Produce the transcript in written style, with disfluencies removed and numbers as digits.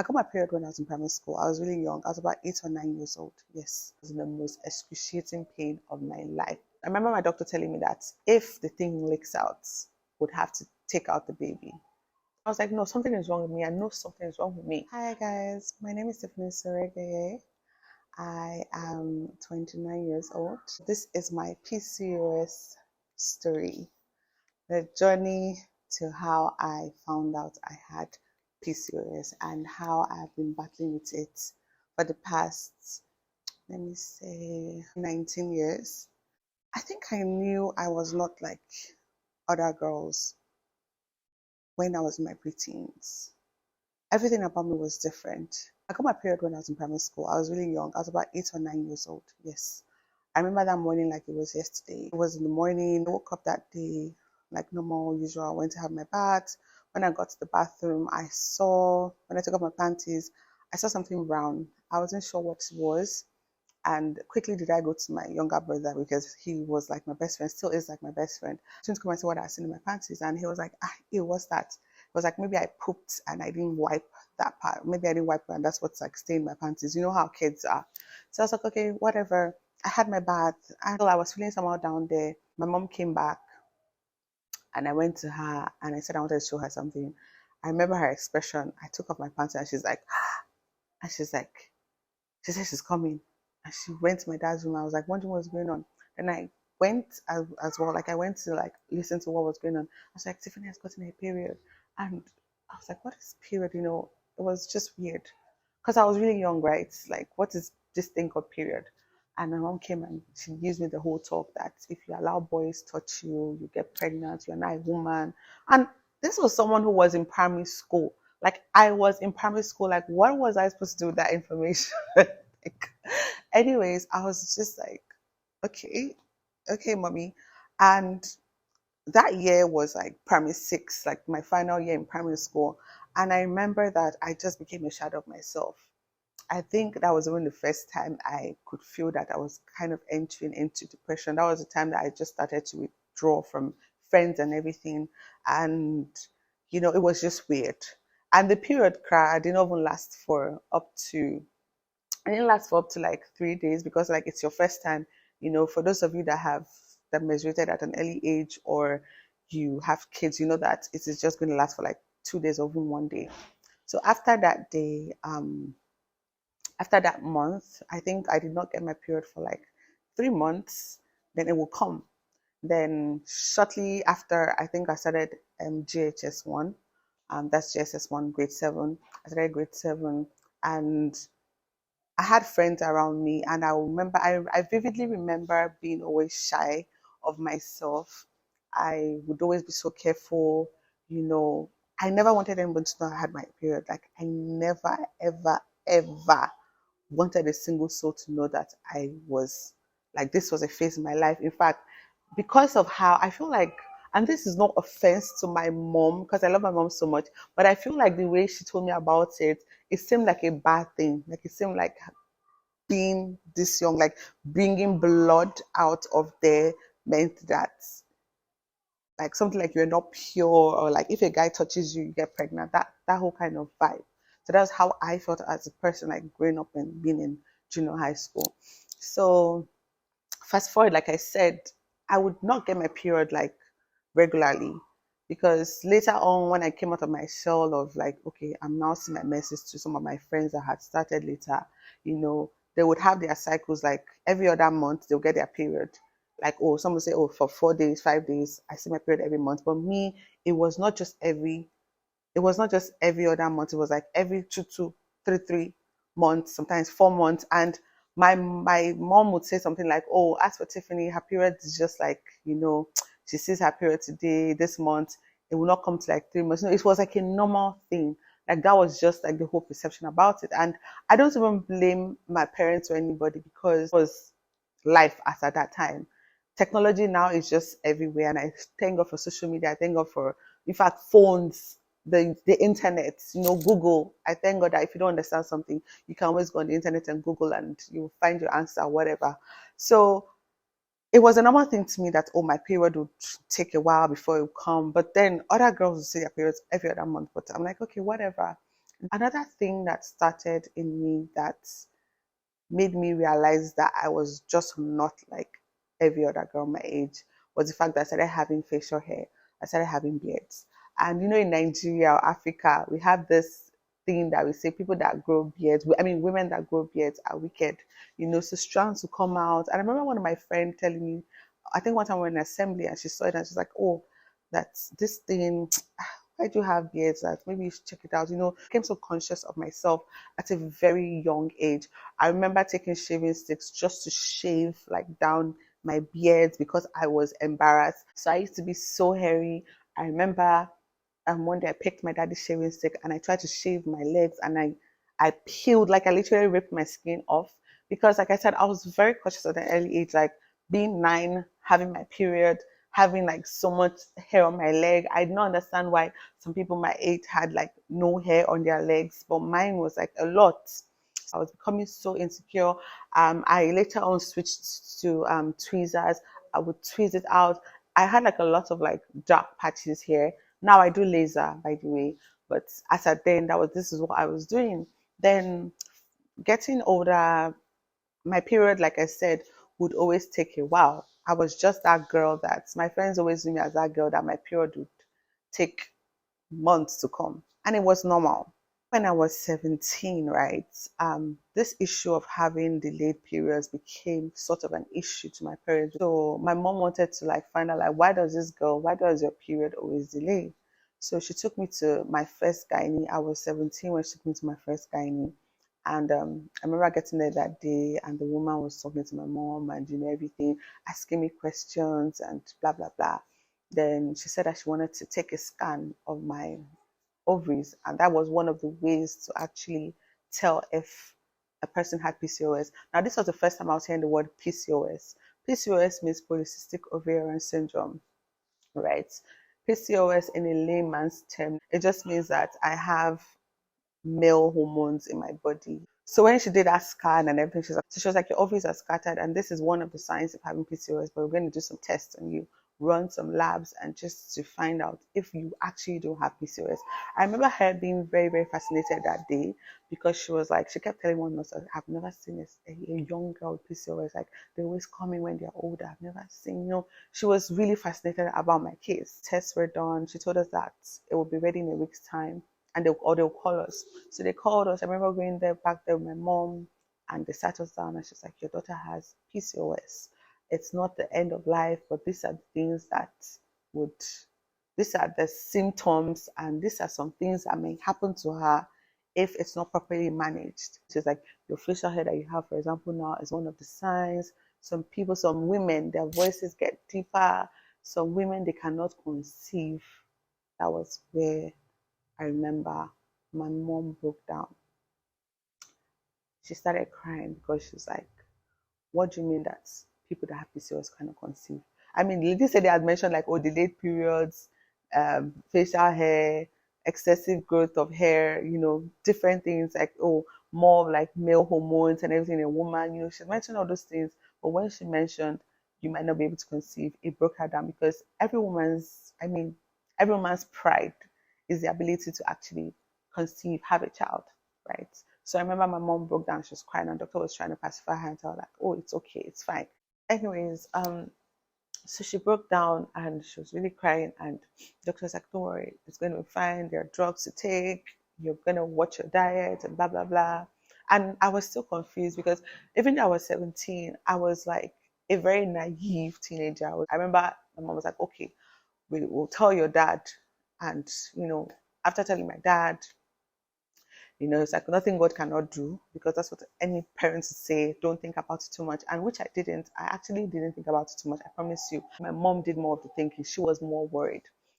I got my period when I was in primary school. I was really young. I was about 8 or 9 years old. Yes, it was the most excruciating pain of my life. I remember my doctor telling me that if the thing leaks out, would have to take out the baby. I was like, no, something is wrong with me. I know something is wrong with me. Hi guys, my name is Tiffany Soregeye. I am 29 years old. This is my PCOS story, the journey to how I found out I had PCOS and how I've been battling with it for the past, let me say, 19 years. I think I knew I was not like other girls when I was in my preteens. Everything about me was different. I got my period when I was in primary school. I was really young. I was about 8 or 9 years old. Yes. I remember that morning like it was yesterday. It was in the morning. I woke up that day like normal, usual. I went to have my bath. When I got to the bathroom, when I took off my panties, I saw something brown. I wasn't sure what it was. And quickly did I go to my younger brother because he was like my best friend, still is like my best friend. I went to come and see what I was seeing in my panties. And he was like, ew, what's that? It was like maybe I pooped and I didn't wipe that part. Maybe I didn't wipe it and that's what's like stained my panties. You know how kids are. So I was like, okay, whatever. I had my bath. Until I was feeling somehow down there. My mom came back and I went to her and I said I wanted to show her something. I remember her expression. I took off my pants and she's like, and she said she's coming. And she went to my dad's room. I was like wondering what's going on. And I went as well. Like I went to like listen to what was going on. I was like, Tiffany has gotten a period. And I was like, what is period? You know, it was just weird. Because I was really young, right? Like, what is this thing called period? And my mom came and she used me the whole talk that if you allow boys touch you, you get pregnant, you're not a woman. And this was someone who was in primary school. Like I was in primary school. Like, what was I supposed to do with that information? Like, anyways, I was just like, okay, mommy. And that year was like primary six, like my final year in primary school. And I remember that I just became a shadow of myself. I think that was even the first time I could feel that I was kind of entering into depression. That was the time that I just started to withdraw from friends and everything. And, it was just weird. And the period cry didn't even last for up to I didn't last for up to like 3 days because like it's your first time, for those of you that menstruated at an early age or you have kids, you know that it is just going to last for like 2 days or even one day. So after that day, after that month, I think I did not get my period for like 3 months. Then it will come. Then shortly after, I think I started GHS1. That's GSS1, grade 7. I started grade 7 and I had friends around me, and I vividly remember being always shy of myself. I would always be so careful, you know. I never wanted anyone to know I had my period. Like, I never, ever, ever wanted a single soul to know that I was like this was a phase in my life. In fact, because of how I feel like, and this is not offense to my mom because I love my mom so much, but I feel like the way she told me about it, it seemed like a bad thing. Like it seemed like being this young, like bringing blood out of there meant that like something like you're not pure or like if a guy touches you, you get pregnant. That whole kind of vibe. So that's how I felt as a person, like growing up and being in junior high school. So fast forward, like I said, I would not get my period like regularly because later on when I came out of my shell of like, okay, I'm now seeing my message to some of my friends that had started later, they would have their cycles like every other month they'll get their period. Like, oh, some will say, oh, for 4 days, 5 days, I see my period every month. But me, it was not just every other month. It was like every 3 months, sometimes 4 months. And my mom would say something like, oh, as for Tiffany, her period is just like, she sees her period today, this month, it will not come to like 3 months. No, it was like a normal thing. Like that was just like the whole perception about it. And I don't even blame my parents or anybody because it was life at that time. Technology now is just everywhere. And I thank God for social media. I thank God for, in fact, phones, the internet, Google. I thank God that if you don't understand something, you can always go on the internet and Google and you'll find your answer, whatever. So it was a normal thing to me that, oh, my period would take a while before it would come. But then other girls would say their periods every other month. But I'm like, okay, whatever. Another thing that started in me that made me realize that I was just not like every other girl my age was the fact that I started having facial hair. I started having beards. And in Nigeria or Africa, we have this thing that we say people that grow beards, I mean, women that grow beards are wicked, so strands to come out. And I remember one of my friends telling me, I think one time we were in assembly and she saw it and she's like, oh, that's this thing. I do have beards that maybe you should check it out. I became so conscious of myself at a very young age. I remember taking shaving sticks just to shave like down my beard because I was embarrassed. So I used to be so hairy. I remember one day I picked my daddy's shaving stick and I tried to shave my legs and I peeled, like I literally ripped my skin off because like I said, I was very cautious at an early age, like being 9, having my period, having like so much hair on my leg. I did not understand why some people my age had like no hair on their legs, but mine was like a lot. I was becoming so insecure. I later on switched to tweezers. I would tweeze it out. I had like a lot of like dark patches here. Now I do laser, by the way, but as at then, this is what I was doing. Then getting older, my period, like I said, would always take a while. I was just that girl that my friends always knew me as that girl that my period would take months to come, and it was normal. When I was 17, right, this issue of having delayed periods became sort of an issue to my parents. So my mom wanted to like find out like why does your period always delay? So she took me to my first gynae. I was 17 when she took me to my first gynae. And I remember getting there that day, and the woman was talking to my mom and everything, asking me questions and blah blah blah. Then she said that she wanted to take a scan of my ovaries, and that was one of the ways to actually tell if a person had PCOS. Now, this was the first time I was hearing the word PCOS. PCOS means polycystic ovarian syndrome, right? PCOS in a layman's term, it just means that I have male hormones in my body. So when she did that scan and everything, she was like, your ovaries are scattered, and this is one of the signs of having PCOS, but we're going to do some tests on you, run some labs, and just to find out if you actually don't have PCOS. I remember her being very, very fascinated that day because she was like, she kept telling one of us, I've never seen a young girl with PCOS. Like, they always come in when they're older. I've never seen, she was really fascinated about my case. Tests were done. She told us that it will be ready in a week's time and they'll call us. So they called us. I remember going there back there with my mom, and they sat us down and she's like, your daughter has PCOS. It's not the end of life, but these are the things that would, these are the symptoms, and these are some things that may happen to her if it's not properly managed. She's like, your facial hair that you have, for example, now is one of the signs. Some people, some women, their voices get deeper. Some women, they cannot conceive. That was where I remember my mom broke down. She started crying because she was like, what do you mean that people that have PCOS cannot conceive? I mean, the lady said they had mentioned like, oh, delayed periods, facial hair, excessive growth of hair, different things like, oh, more like male hormones and everything in a woman. She mentioned all those things. But when she mentioned you might not be able to conceive, it broke her down because every woman's pride is the ability to actually conceive, have a child, right? So I remember my mom broke down, she was crying, and the doctor was trying to pacify her and tell her like, oh, it's okay, it's fine. Anyways, so she broke down and she was really crying, and the doctor was like, don't worry, it's going to be fine. There are drugs to take. You're going to watch your diet and blah, blah, blah. And I was still confused because even though I was 17, I was like a very naive teenager. I remember my mom was like, okay, we will tell your dad. And, after telling my dad, it's like nothing God cannot do, because that's what any parents say. Don't think about it too much. And which I didn't. I actually didn't think about it too much. I promise you. My mom did more of the thinking. She was more worried.